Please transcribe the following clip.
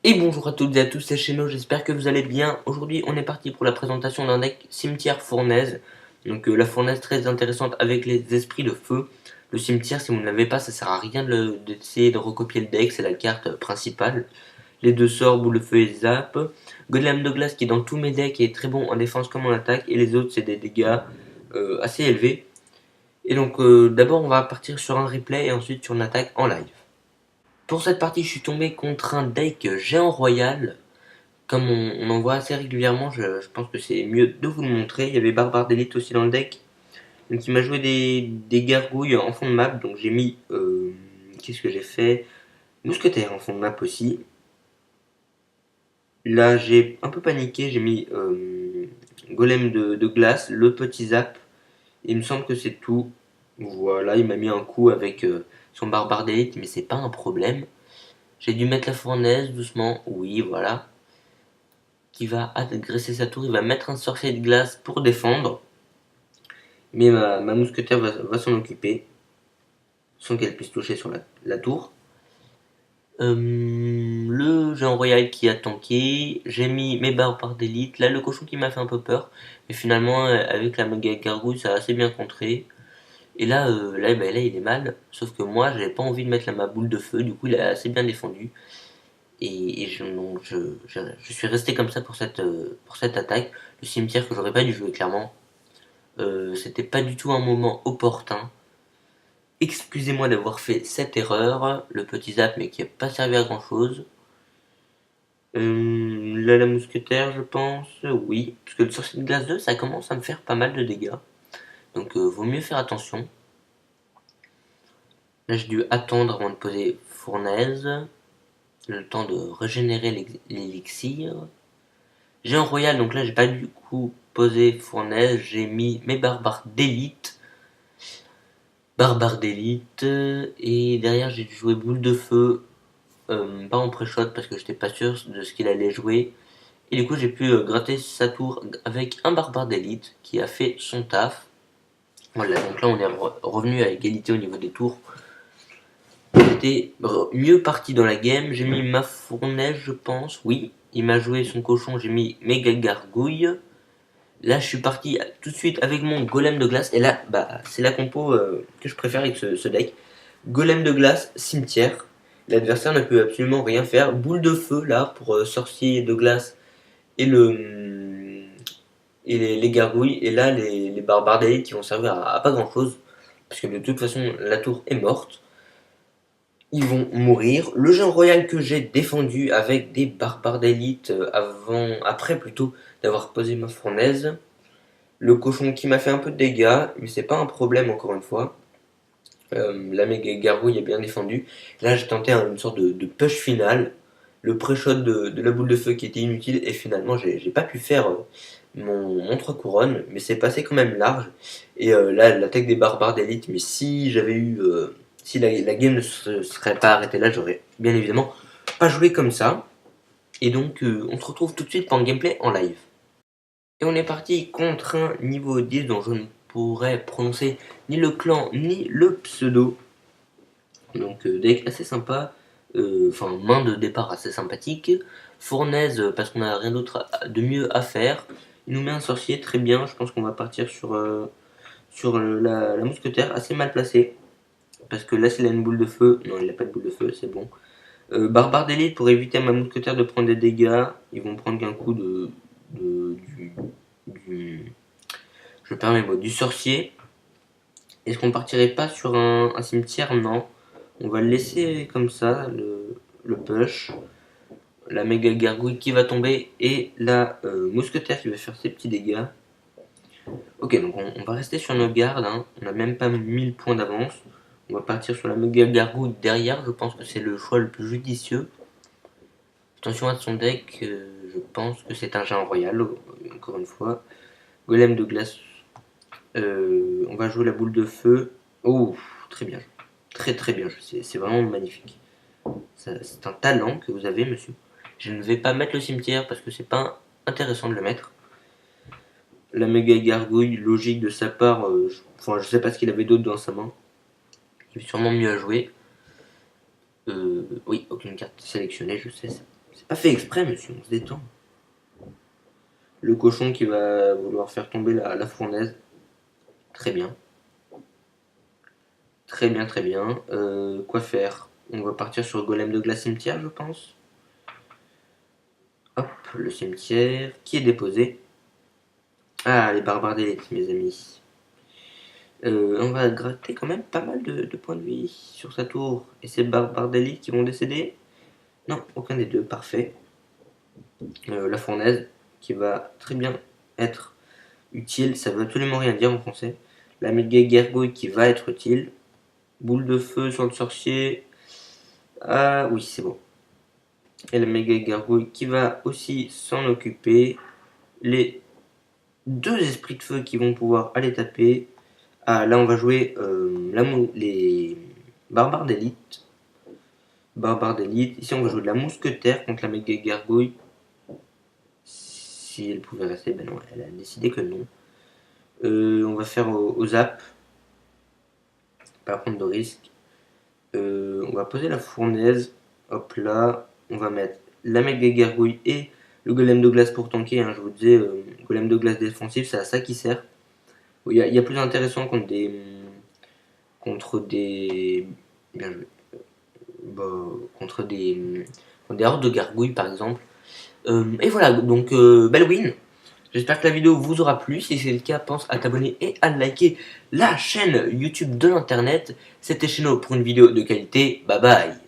Et bonjour à toutes et à tous, c'est Cheno, j'espère que vous allez bien. Aujourd'hui, on est parti pour la présentation d'un deck cimetière fournaise. Donc la fournaise très intéressante avec les esprits de feu. Le cimetière, si vous ne l'avez pas, ça sert à rien d'essayer de recopier le deck, c'est la carte principale. Les deux sorts, boule de feu et zap. Golem de glace qui est dans tous mes decks est très bon en défense comme en attaque. Et les autres, c'est des dégâts assez élevés. Et donc d'abord, on va partir sur un replay et ensuite sur une attaque en live. Pour cette partie, je suis tombé contre un deck géant royal. Comme on en voit assez régulièrement, je pense que c'est mieux de vous le montrer. Il y avait Barbare d'élite aussi dans le deck. Donc il m'a joué des gargouilles en fond de map. Donc j'ai mis... qu'est-ce que j'ai fait? Mousquetaire en fond de map aussi. Là j'ai un peu paniqué. J'ai mis Golem de glace, le petit zap. Il me semble que c'est tout. Voilà, il m'a mis un coup avec son Barbare d'élite. Mais c'est pas un problème. J'ai dû mettre la fournaise doucement. Oui, voilà. Qui va agresser sa tour, il va mettre un sorcier de glace pour défendre, mais ma mousquetaire va s'en occuper, sans qu'elle puisse toucher sur la tour. Le géant royal qui a tanké, j'ai mis mes barbares d'élite, là le cochon qui m'a fait un peu peur, mais finalement avec la méga gargouille ça a assez bien contré. Et là, là il est mal, sauf que moi j'avais pas envie de mettre ma boule de feu, du coup il a assez bien défendu. Et donc je suis resté comme ça pour cette attaque. Le cimetière que j'aurais pas dû jouer clairement. C'était pas du tout un moment opportun. Excusez-moi d'avoir fait cette erreur, le petit zap, mais qui n'a pas servi à grand chose. Là, la mousquetaire, je pense, oui, parce que le sorcier de glace 2, ça commence à me faire pas mal de dégâts. Donc, vaut mieux faire attention. Là, j'ai dû attendre avant de poser fournaise, le temps de régénérer l'élixir. J'ai un royal, donc là, j'ai pas du coup posé fournaise, j'ai mis mes barbares d'élite. Barbare d'élite, et derrière j'ai dû jouer boule de feu, pas en pré-shot parce que j'étais pas sûr de ce qu'il allait jouer. Et du coup j'ai pu gratter sa tour avec un barbare d'élite qui a fait son taf. Voilà, donc là on est revenu à égalité au niveau des tours. J'étais mieux parti dans la game, j'ai mis ma fournaise je pense, oui. Il m'a joué son cochon, j'ai mis méga gargouille. Là, je suis parti tout de suite avec mon golem de glace. Et là, bah, c'est la compo que je préfère avec ce deck. Golem de glace, cimetière. L'adversaire ne peut absolument rien faire. Boule de feu, là, pour sorcier de glace et les gargouilles. Et là, les barbares d'élite qui vont servir à pas grand chose. Parce que de toute façon, la tour est morte. Ils vont mourir. Le géant royal que j'ai défendu avec des barbares d'élite après plutôt, d'avoir posé ma fournaise. Le cochon qui m'a fait un peu de dégâts, mais c'est pas un problème encore une fois. La méga gargouille est bien défendue. Là, j'ai tenté une sorte de push final. Le pré-shot de la boule de feu qui était inutile, et finalement, j'ai pas pu faire mon 3 couronnes, mais c'est passé quand même large. Et là, l'attaque des barbares d'élite, mais si j'avais eu. Si la game ne se serait pas arrêtée là, j'aurais bien évidemment pas joué comme ça. Et donc, on se retrouve tout de suite pour un gameplay en live. Et on est parti contre un niveau 10 dont je ne pourrais prononcer ni le clan ni le pseudo. Donc deck assez sympa, enfin main de départ assez sympathique. Fournaise parce qu'on n'a rien d'autre de mieux à faire. Il nous met un sorcier très bien, je pense qu'on va partir sur la mousquetaire assez mal placée. Parce que là s'il a une boule de feu, non il n'a pas de boule de feu, c'est bon. Barbare d'élite pour éviter à ma mousquetaire de prendre des dégâts. Ils vont prendre qu'un coup de- du je perds mes mots, du sorcier. Est-ce qu'on partirait pas sur un cimetière? Non. On va le laisser comme ça, le push. La méga gargouille qui va tomber et la mousquetaire qui va faire ses petits dégâts. Ok, donc on va rester sur nos gardes. Hein. On n'a même pas 1000 points d'avance. On va partir sur la méga gargouille derrière. Je pense que c'est le choix le plus judicieux. Attention à son deck. Je pense que c'est un géant royal. Encore une fois. Golem de glace. On va jouer la boule de feu. Oh, très bien. Très très bien. C'est vraiment magnifique. C'est un talent que vous avez, monsieur. Je ne vais pas mettre le cimetière parce que c'est pas intéressant de le mettre. La méga gargouille, logique de sa part. Enfin, je sais pas ce qu'il avait d'autre dans sa main. Il est sûrement mieux à jouer. Oui, aucune carte sélectionnée, je sais. C'est pas fait exprès, monsieur, on se détend. Le cochon qui va vouloir faire tomber la fournaise. Très bien. Très bien, très bien. Quoi faire? On va partir sur le golem de glace cimetière, je pense. Hop, le cimetière qui est déposé. Ah, les barbares d'élite, mes amis. On va gratter quand même pas mal de points de vie sur sa tour. Et ces barbares d'élite qui vont décéder? Non, aucun des deux, parfait. La fournaise qui va très bien être utile, ça veut absolument rien dire en français. La méga gargouille qui va être utile. Boule de feu sur le sorcier. Ah oui, c'est bon. Et la méga gargouille qui va aussi s'en occuper. Les deux esprits de feu qui vont pouvoir aller taper. Ah, là on va jouer les barbares d'élite. Barbares d'élite. Ici on va jouer de la mousquetaire contre la méga gargouille. Si elle pouvait rester, ben non, elle a décidé que non. On va faire au zap. Pas prendre de risque. On va poser la fournaise. Hop là. On va mettre la méga gargouille et le golem de glace pour tanker. Hein, je vous disais, golem de glace défensif, c'est à ça qui sert. Il y a plus intéressant contre des. Contre des. Bien joué. Bah, contre des hordes de gargouilles par exemple. Et voilà, donc belle win. J'espère que la vidéo vous aura plu. Si c'est le cas, pense à t'abonner et à liker la chaîne YouTube de l'internet. C'était Cheno pour une vidéo de qualité. Bye bye.